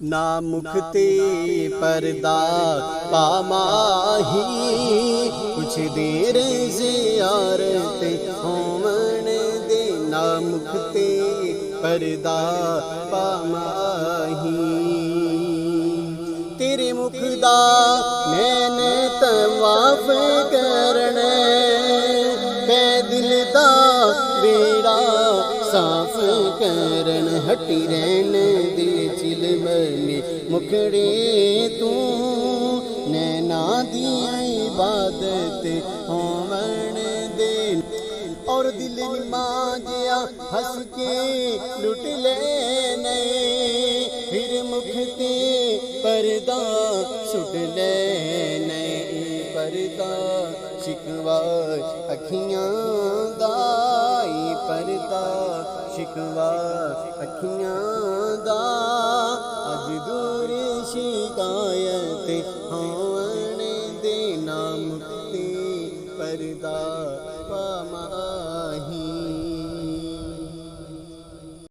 ना मुखते पर्दा पामाही, कुछ देर ज़ियारत होवन दे। ना मुखते पर्दा पामाही, तेरे मुख दा मैंने तवाफ करना, कै दिल दा बेड़ा साफ करन। हटी रहन दे चिलमने मुखड़े तू, नैना दी इबादत होवन दे। और दिल निमाजिया हंस के लुट लेने, फिर मुख ते पर्दा सुट लेने। पर्दा शिकवा अखियां दा, पर्दा शिकवा अखियां दा। अज दूर शिकायत होवन दे, ना मुक्ति पर्दा